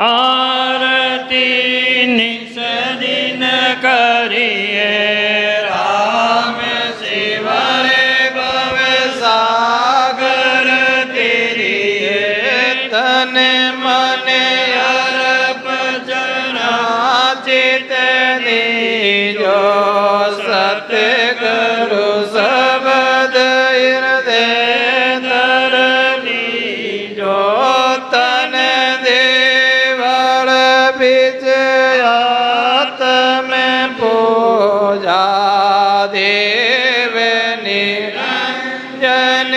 आरती निस दिन करिए राम शिवरे भव सागर तेरिए तन मन अर्प जना चित दीजो सतगुरु शब्द हृदय धर लीजो तन देवल बीच आत्म पूजा देव निरंजन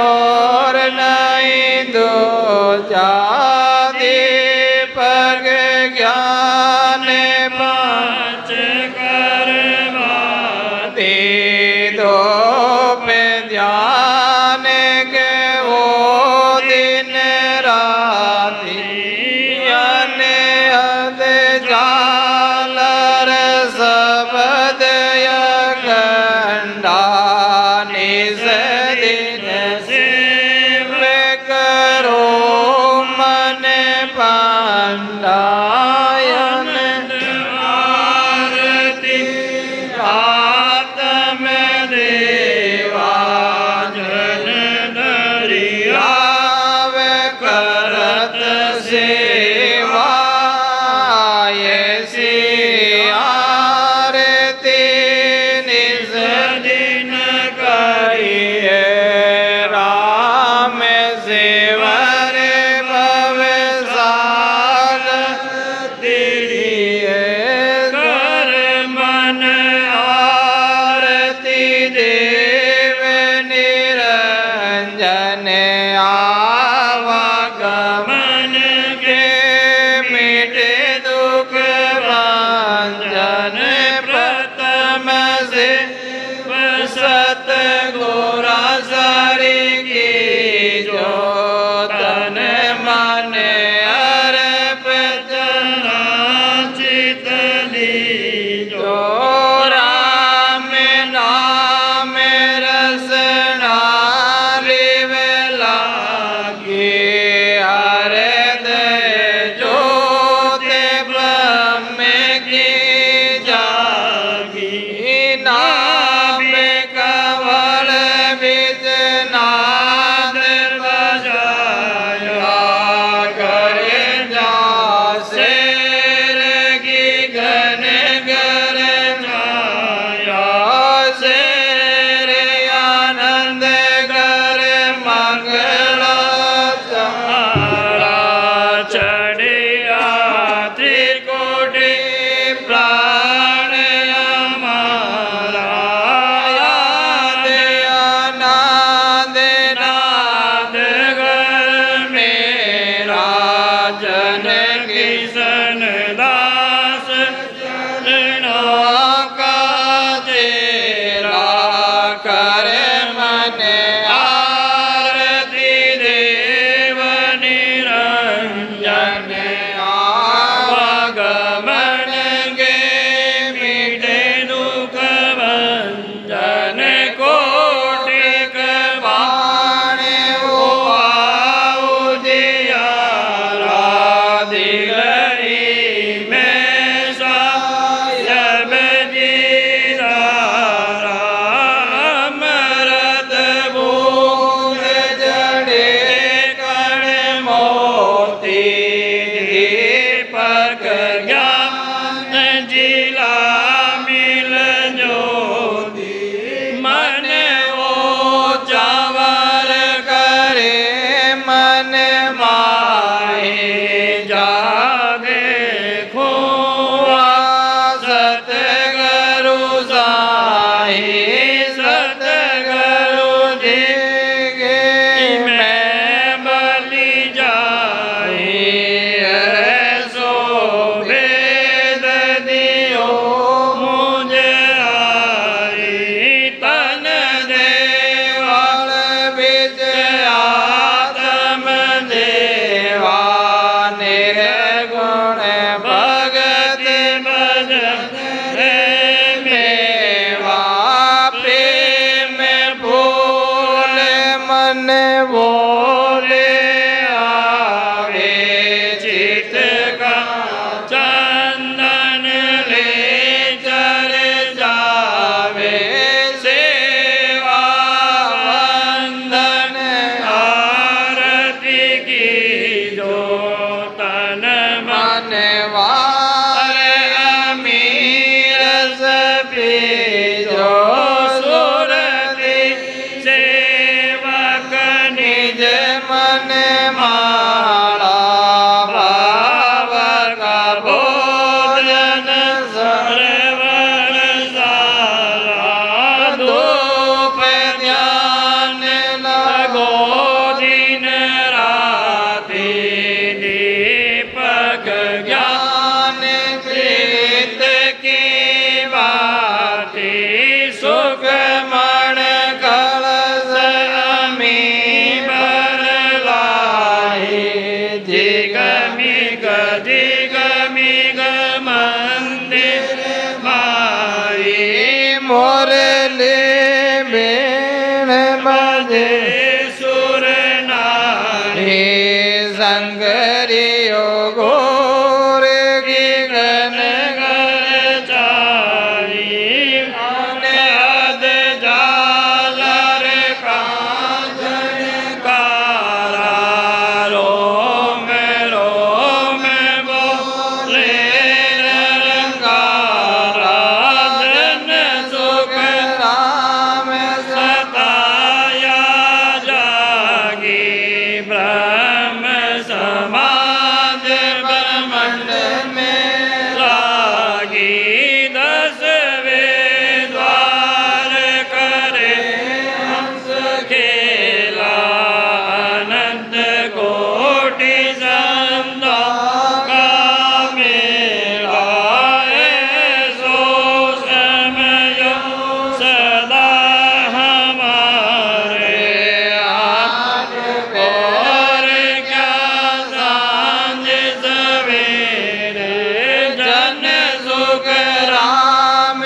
और नहीं दूजा दीपक ज्ञान पांच कर्मा दे दो पे ध्यान के वो दिन राति अद जालर शब्द अखंडा निज दिन सेव करो मन पांडायन आरती आत्म देवा जन दरियाव करत सेवा ऐसी आरती निज दिन करिए राम शिवर भव सागर तेरिए कर मन आरती देव निरंजन आवागमन के मिटे दुख भंजन प्रथम से सत गोरा सारी की जो तन मन अर्प जना चित लीजो राम नाम रसना लिव लागे हृदय ज्योति ब्रह्म की जागी नाम कवल बीज नाद बजाया करे जा शेर की घन गर छाया शेर आनंद कर मंगला चारा चढ़िया त्रिकोटि प्राण हमारा याद आनंद नाद घर मेरा जन किशन दास चरणों का तेरा कर मन आरती देव निरंजन आवागमन के मिटे दुख भंजन कोटि बाण वो उजियारा दिलरी में सायब जीदारा अमृत बूंद जड़े कण मोती दीपक ज्ञान जिला मिल ज्योति मन वो चावर करे मन माए जागे खोआ सतगुरु साई सतगुरु जी के मैं बलि जाए ऐसो भेद दियो मुझे आई तन देवल बीच आत्म देवा निर्गुण भगत भजन मेवा प्रेम फूल मन बोले आवे प्रीत का चंदन ले चल जावे सेवा वंदन आरती की जो तन मन वार अमीर सभी जो सुरति सेवक निज मन माला भाव का भोजन सरवर साला धूप ध्यान लगो दिन राति दीपक ज्ञान प्रीत की बाती सुख मण कलश अमी बर लाई जिगमिग मंदिर माई मोरली बेण बजे सुर नारी संगरियो गोर गिगन घर चारी अनहद जालर कांचन कारा रोम रोम बोले रंगारा धन सुख राम सताया जागी ब्रह्म समाज ब्रह्मंड में लागी 10वें द्वार करे हंस खेला अनंत कोटि संता का मेला ऐसो समय सदा हमारे आज और क्या सांझ सवेरे जन सुख राम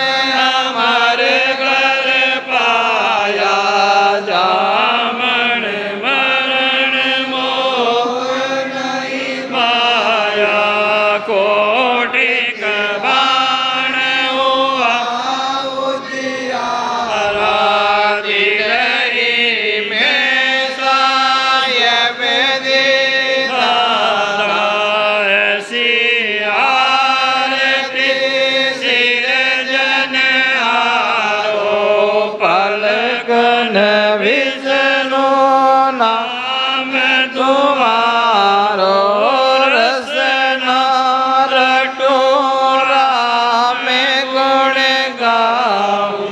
अमर घर पाया जामन मरण मोह नहीं पाया कोटि बाण हुआ उजियारा दिलहि में सायब दीदारा ऐसी आरती सिर जन हारो पलकन विष्णु नाम तुम्हारो रसना रटोरा में गुण गाऊं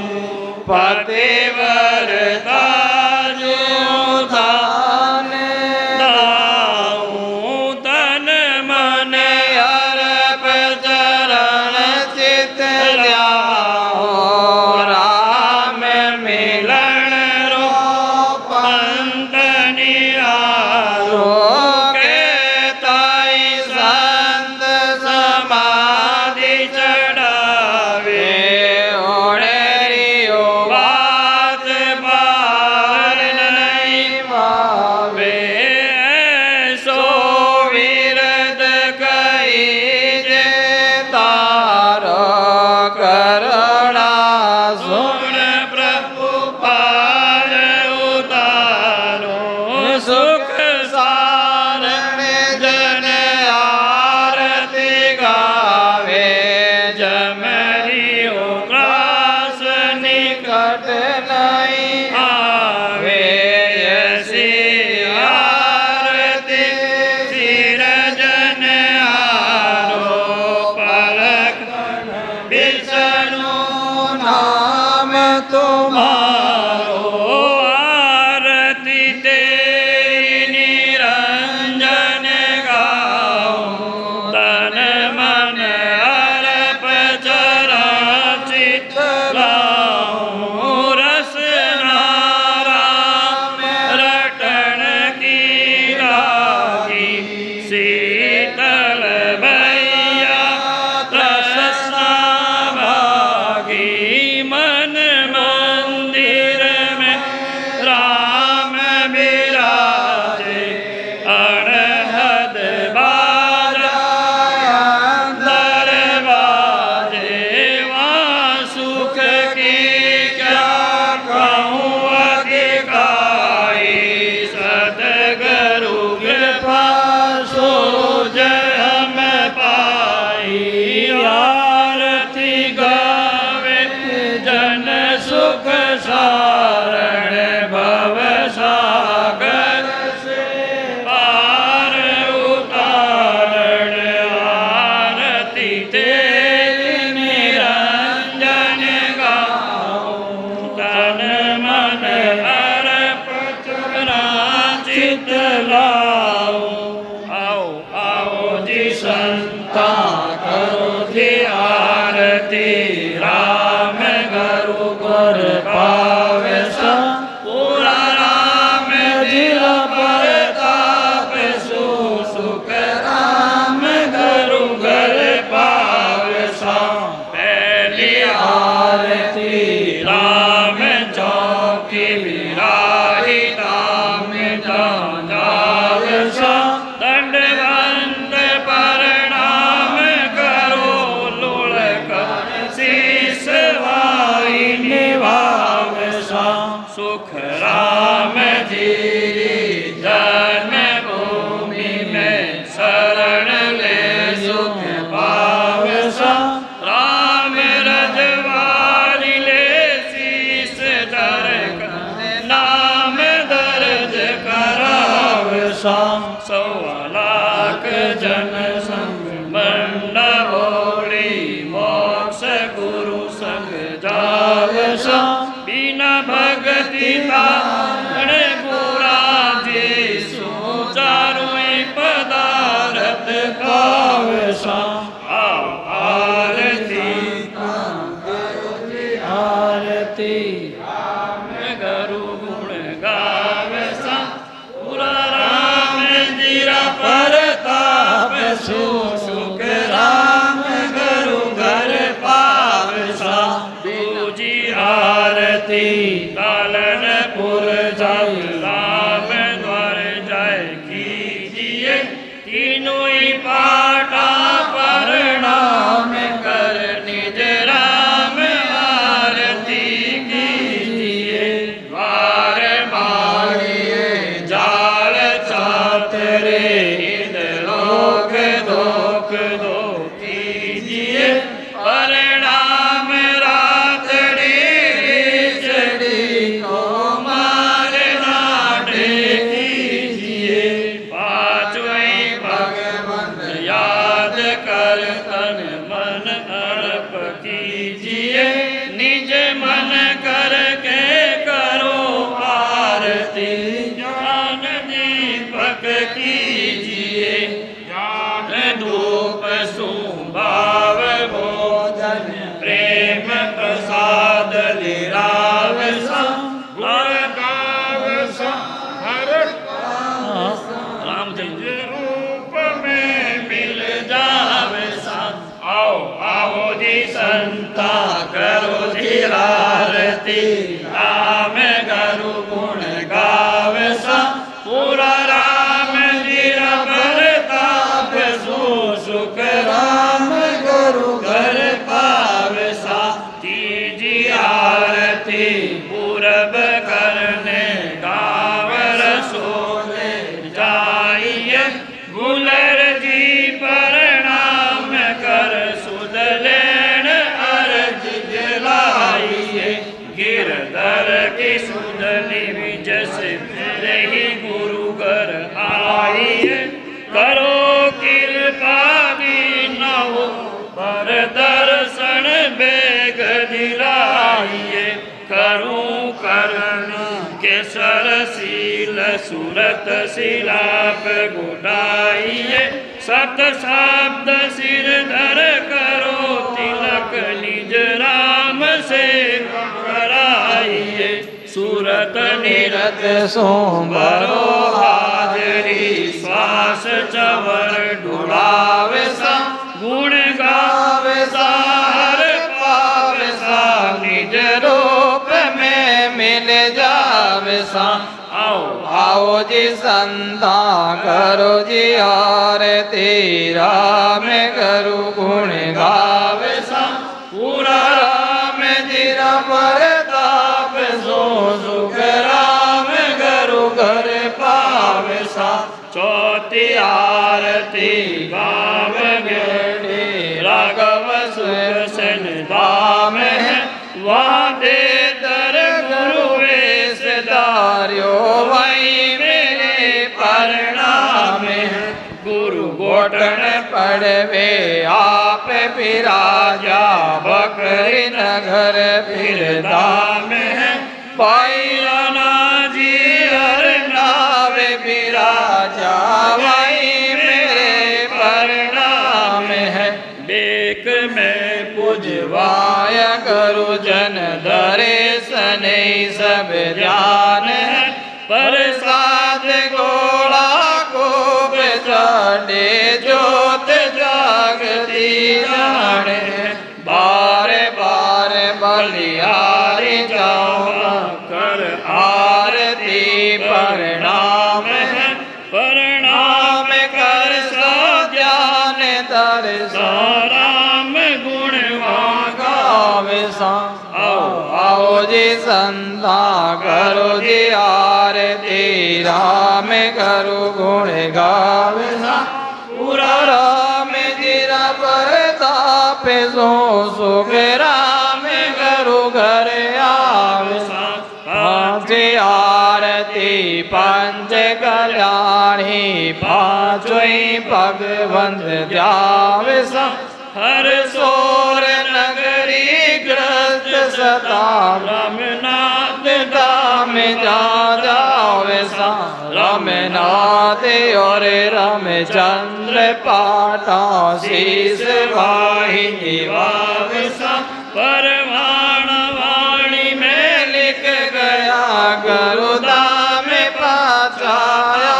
पतिवर ताजु दान दाऊं तन मन अर्प चरण चित ल्याओ राम मिलन रो पंत निहारो के ताई संत समाधि चढ़ावे ओढ़रियो बात पार नहीं पावे सो विरद कही जे तारो करुणा सुन प्रभु पार उतारो सुख सारण जन आरती गावे जमरियो ग्रास निकट नहीं आवे ऐसी आरती सिर जन हारो पलक विष्णु नाम तुम्हारो आरती तेरी निरंजन गाऊं तन मन अर्प चरण चित लाऊं रसना राम रटन की लागी शीतल भैया रसना भागी मन मंदिर में राम विराजे अनहद बारा आओ जी संता करो जी आरती राम गुरु गुर पावे सा पूरा राम जी परताप सु सुख राम गुरु गुर पावे सा पहली आरती राम चौकी विराही धाम जाव सा दंडवंत प्रणाम करो लुढ़क शीस वाई निभाव सा सुख राम जी जन्म भूमि में शरण ले सुख पाव सा राम रजवारी ले शीस धर नाम दर्ज कराव सा 1.25 लाख जन संग मंडोली मोक्ष गुरु संग जाव सा बिना भगति तारण पूरा जीसु चारुई पदारथ पाव सा आरती आरती राम गुरु गुण गाव सा पूरा राम जीरा परताप सु सुख राम गुरु घर पाव सा दूजी आरती लालनपुर जाय राम द्वार जाय कीजिए तीनों ही पाटा प्रणाम कर निज राम आरती कीजिए द्वार मारिए जाल चातरे इंद्रलोक दोख दो कीजिए प्रणाम रातड़ी चढ़ी को मार नाटे कीजिए पांचवें भगवान याद कर तन मन अर्प कीजिए निज मन करके करो आरती ज्ञान दीपक कीजिए ज्ञान धूप सुभाव बोधन प्रेम प्रसाद लिराव सा गुण गाव सा हर राम जी रूप में मिल जाव सा आओ आओ जी संता करो जी आरती राम गुरु गुण गाव सा पूरा राम जी परताप सु सुख राम गुरु घर पाव सा तीजी आरती पूरब करने गाव रसोले जाइए गुलर जी प्रणाम कर सुध लेन अर्ज जलाइए गिरधर की सुध निज से रही गुरु घर आइए करो कृपा दीन हो पर दर्शन बेग दिलाइए करूं करण केसर शील सूरत शिलाप गुडाइए सत शब्द सिर धर करो तिलक निज राम से कराइए सूरत निरत सोमवारो हाजरी श्वास चवर ढुलावे सा गुण गावे सा हर पावे सा निज रूप में मिल जावे सा आओ आओ जी संता करो जी आरती राम गुरु गुण गावे सा पूरा राम जी परताप सो सुख राम गुरु घर पावे सा चौथी आरती गाव गेड़ी राघव सुख सन धाम है वहाँ दे दर गुरु वेश धार्यो भाई मेरे प्रणाम है गुरु घोटन पड़वे आप विराजा बकरी नगर फिर धाम है पैराना जी हर नावे विराजा भाई मेरे एक में पूजवाय करो जन धरे सने सब ध्यान है प्रसाद गोला को चढ़े जोत जागती जाने बारे बारे बलिहारी जाऊँ कर आरती प्रणाम है प्रणाम कर सो ज्ञान दर्शन राम गुण गावे सा आओ जी संता करो जी आरती राम करो गुण गावे सा पूरा राम जीरा परताप सो सुख राम करो घर आवे सा पांच आरती पंच कल्याणी पांचों भगवंत ध्यावे सा हर सोर नगरी ग्रस्त सता रामनाथ धाम जा जावे सा रामनाथ और रामचंद्र पाटा शीस वाहिनी वावे सा परमाण वाणी में लिख गया गरुदाम पाचाया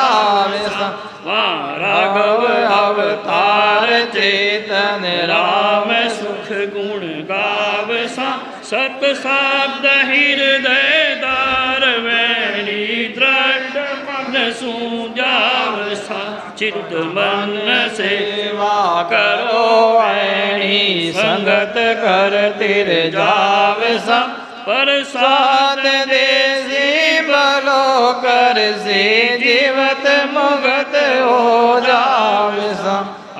राघव अवतार चेतन राम सुख गुण गाव सा सत शब्द हृदय दार वैणी दृढ़ मन सूझाव सा चित्त मन सेवा करो वैणी संगत कर तिर जाव सा प्रसाद देसी बलो कर से जीवत मुगत हो जावे सा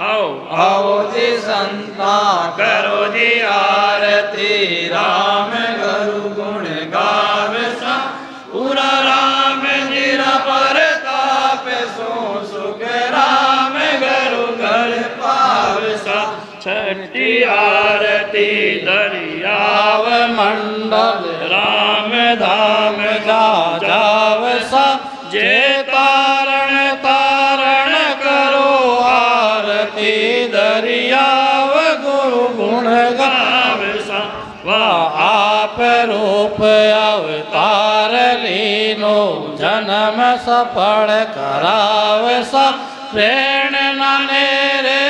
आओ आओ जी संता करो जी आरती राम गुरु गुण गावे सा पूरा राम जीरा परताप सो सुख राम गुरु घर पावे सा छठी आरती दरियाव मंडल राम धाम जा जाव सा जे तारण तारण करो आरती दरियाव गुरु गुण गाव सा वाह आप रूप अवतार लीनो जन्म सफल कराव सा प्रेरणा नेरे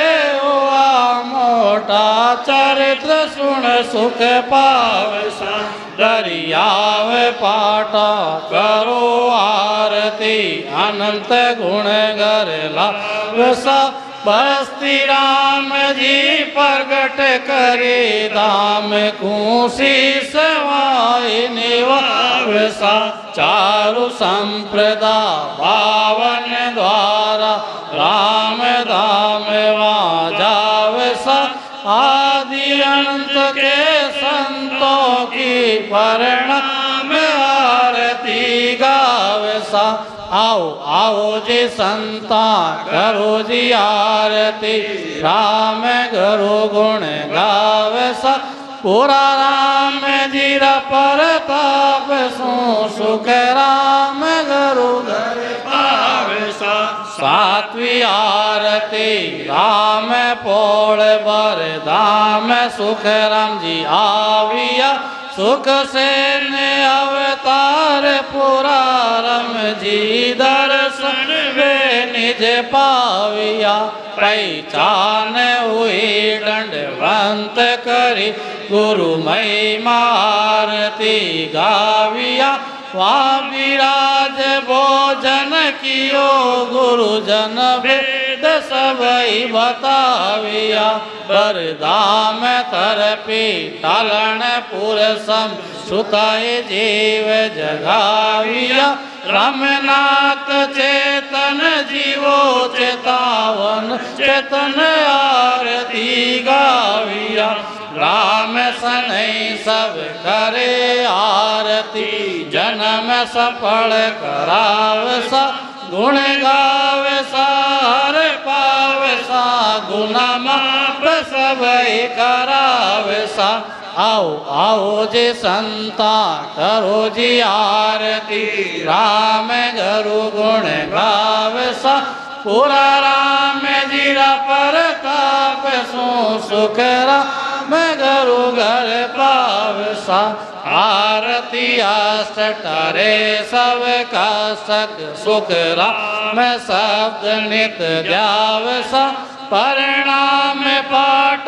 मोटा चरित्र सुन सुख पावसा दरियाव पाटा करो आरती अनंत गुण गर लावसा बस्ती राम जी प्रगट करे धाम खूसी सवाई निवावसा चारु संप्रदा पावन द्वारा राम धाम वाजावसा आदि अनंत के संतों की परिणाम आरती गावसा आओ आओ जी संता करो जी आरती राम गुरु गुण गावसा पूरा राम जीरा परताप सो सुख राम गुरु घर पावसा सात्वी आरती राम पोल बर धाम सुख राम जी आविया सुख से अवतार पूरा राम जी दर्शन वे निज पाविया पहचान हुई दंडवंत करी गुरु महिमा आरती गाविया वहाँ विराज भोजन कियो गुरुजन वेद सबई बताविया बरदाम तरपी टालन पुरसम सुताय जीव जगाविया रामनाथ चेतन जीवो चेतावन चेतन आरती गाविया राम सनई सब करे आरती जन्म सफल करावसा गुण गावसा हर पावसा गुण माप सबई करावसा आओ आओ जी संता करो जी आरती राम गुरु गुण गावसा पूरा राम जीरा परताप सो सुख राम गुरु घर पावसा। आरती अष्टरे सब का सक सुख राम शब्द नित जावसा। परिणाम पाठ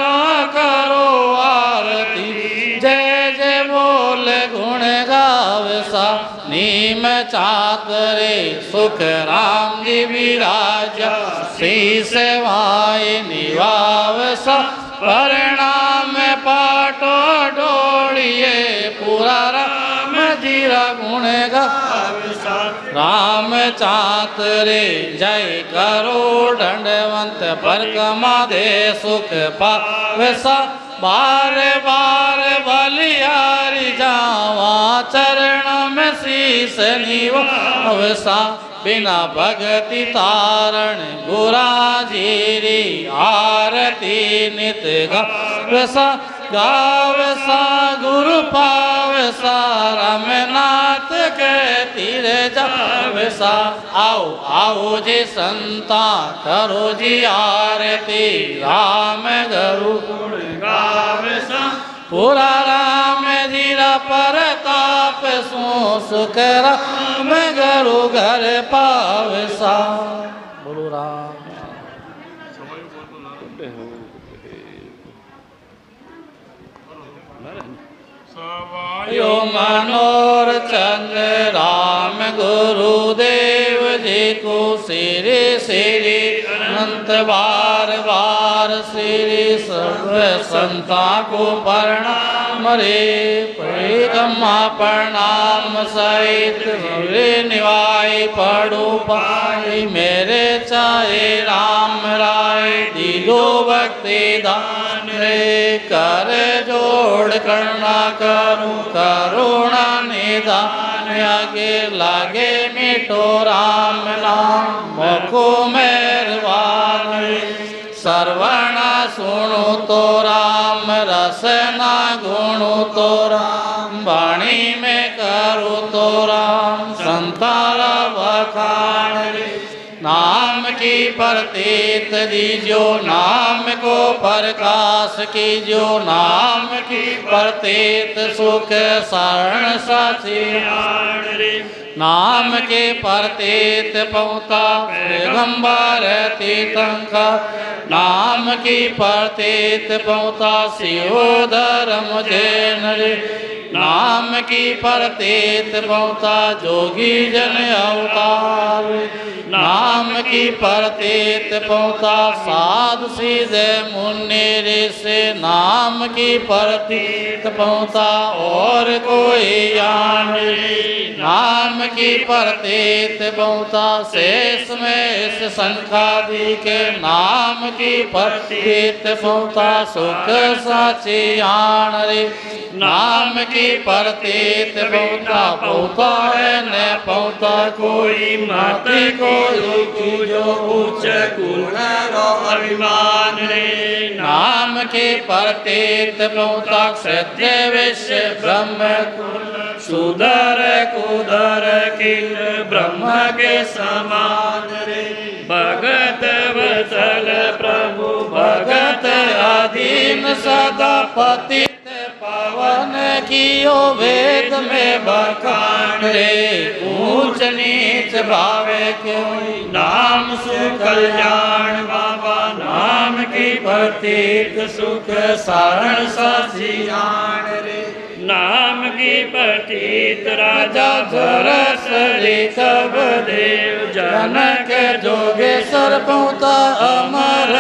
करो आरती जय जय बोल गुण गावसा। नीम चातरे सुख राम जी विराजा श्री सेवाए निवावसा। परिणाम पाठ डोलिए पूरा राम जीरा गुण गावसा। राम चातरे जय करो दंडवंत परिक्रमा दे सुख पावसा। बार बार बलिहारी जावा चरण में शीस निवावसा। बिना भगति तारण गुरा जीरी आरती नित गावसा। गावसा गुरु पावसा रामनाथ के तीर जावसा। आओ आओ जी संता करो जी आरती राम गुरु गुण गावसा। पूरा राम जीरा परताप सो सुख राम गुरु घर पावसा। बोलो राम। यो मनोर चंद्र राम गुरुदेव जी को श्री श्री अनंत बार बार श्री सर्व संता को प्रणाम रे। परिक्रमा प्रणाम सहित रे निवाई पड़ो पाई। मेरे चाहे राम राय दीदो भक्ति दान रे। कर जोड़ करना करूं करुणा निदान। आगे लागे मिठो राम नाम मुखो मेहरबान रे। सर्वणा सुनो तो राम रसना गुणो तो राम। वाणी में करो तो राम संतारा बखान रे। नाम की प्रतीत दीजो नाम को प्रकाश कीजो। नाम की प्रतीत सुख शरण साचियाण रे। नाम के प्रतीत पहुता पैगंबर तीर्थंकर। नाम की प्रतीत पहुता शिवोधर्म जैन रे। नाम की प्रतीत पहुता जोगी जन अवतार। नाम की प्रतीत पहुता साधु सीधे मुनि ऋषि। नाम की प्रतीत पहुता और कोई यान। नाम की प्रतीत पहुता शेष में शंखादि के। नाम की प्रतीत पहुता सुख साचियाण रे। नाम की प्रतीत पहुता पहुता है न पहुता कोई। मत कोई जो उच्च गुण रो अभिमान रे। नाम की प्रतीत पहुता क्षत्रिय वैश्य ब्रह्म सुधर कुधर किल ब्रह्म के समान रे। भगत वत्सल प्रभु भगत अधीन सदा पति। पावन कियो वेद में बखान रे। ऊंच नीच भावे कोई नाम सुख कल्याण बाबा। नाम की प्रतीत सुख शरण साचियाण रे। नाम की प्रतीत राजा जरस ऋषभ देव। जनक जोगेश्वर पहुँचा अमर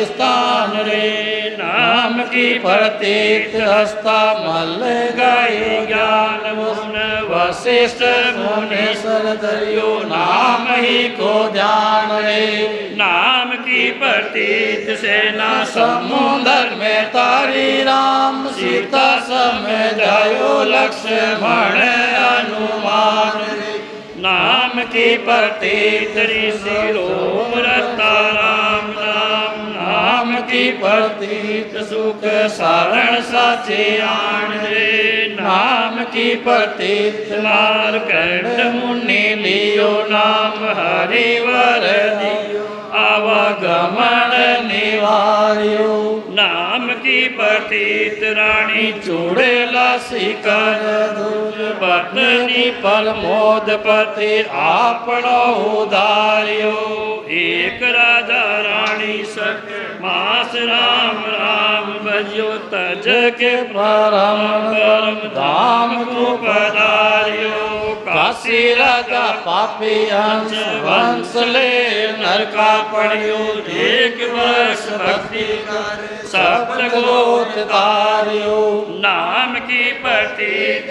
स्थान रे। नाम की प्रतीत हस्ता मल गाय ज्ञान मुन वशिष्ठ मुनीश्वर दरियो। नाम ही को ध्यान रे। नाम की प्रतीत सेना समुद्र में तारी राम। सीता समय जायो लक्ष्मण हनुमान रे। नाम की प्रतीत ऋषि लोम रता राम नाम। नाम की प्रतीत सुख शरण साचियाण रे। नाम की प्रतीत मार्कंड मुनि लियो। नाम हरिवर दियो आवागमन निवार्यो। नाम पतित राणी चूड़ेला शिखर दूज पत्नी प्रमोदपति आपणो उदार्यो एक राजा राणी सक मास राम राम भजो तज के परम परम धाम को पधार्यो काशी राजा पापी अंश वंश ले नरका पड़ियो एक वर्ष भक्ति सप्तगोत तारियो नाम की पतित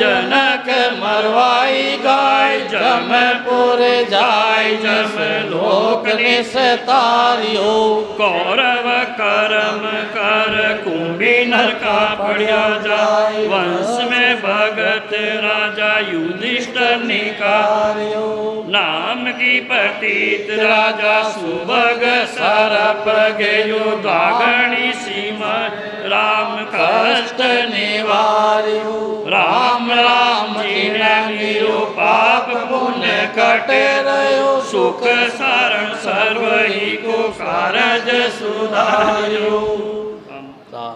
जनक मरवाई गाय जमपुर जाय जम लोक निस्तारियो कौरव कर्म कर कुंभी नरका पड़िया जाय वंश में भगत राजा युधिष्ठिर निकारियो नाम की पतित राजा सुभग सरप गयो द्वागणी सीमा राम कष्ट निवारियो राम राम जिनो पाप पुण्य कटे रहो सुख सारण सर्व ही को कारज सुधार्यो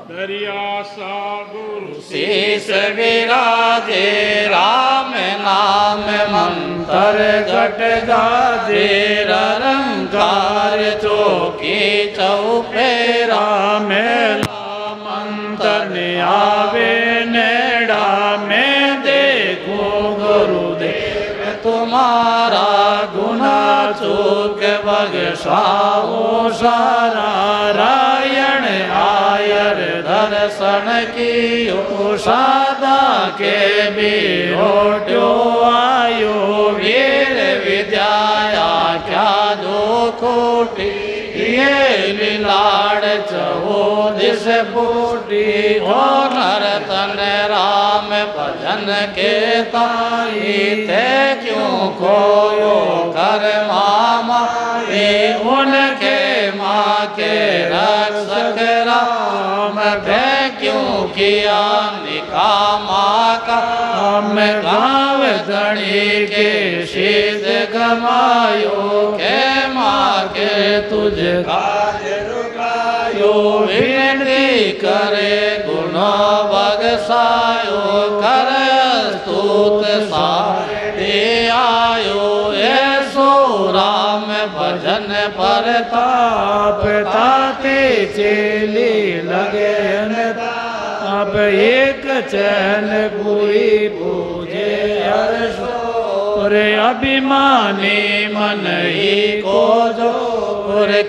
दरिया सा गुरु शेष विराजे राम नाम मंत्र घट गाजे रंकार चौकी चौपे राम मंत्र आवे नेड़ा में देखो गुरुदेव तुम्हारा गुना चूक बगसाओ सारा रायण आयर दर्शन कियो सादा के बिरोट्यो आयो वीर विद्याया क्या जो खोटी ये लीलाड़ चहो दिस बूटी हो नरतन राम भजन के ताई ते क्यों खोयो कर मामा ये उनके माँ के रक्षक राम भे क्यों किया निकामा का हम गाँव धनी के शीद गमायो के माँ के तुझ काज रुकायो विनती करे गुनो बगसायो कर स्तुत सारे आयो ऐसो राम भजन पर ताप ताते चेली लगे अब एक चैन पूरी पूजे हर्ष रे अभिमानी मन ही को जो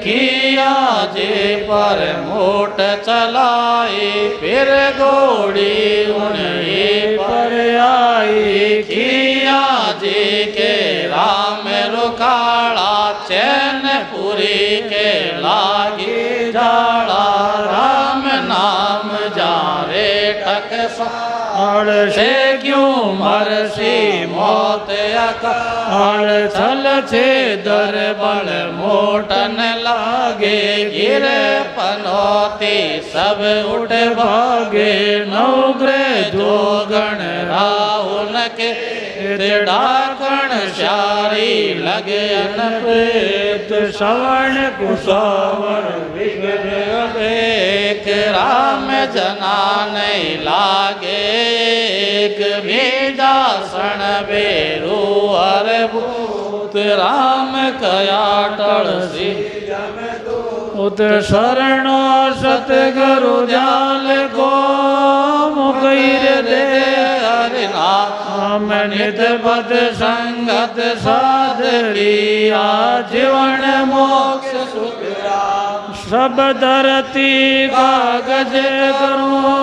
किया जे पर मोट चलाई फिर घोड़ी उन्हीं पर आई किया जे के राम रुकाड़ा चैन पुरी के लागी झाड़ा राम नाम जारे ठक साड़ से क्यों मरसी मौत अकाल छल छे दर बल मोटन लागे गिर पनौती सब उठ भागे नवग्रह जो गण राहुल के डाकण शारी लगे अनप्रेत श्रवण कुशावन विग्रह एक राम जना नहीं लागे एक भेजा सण बेरू हर भूत राम कया टलसी उत शरणो सतगुरु जाल को मुकैर दे हरिना हम नित पद संगत साधरी आजीवन मोक्ष सुखरा सब धरती कागज करूं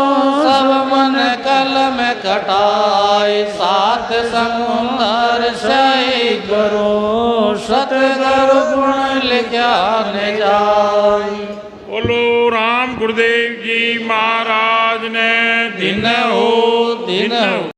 सब मन कलम कटाई सात समुंदर सही करो सतगुरु गुण लिखा न जाई। बोलो राम गुरुदेव जी महाराज ने दिन हो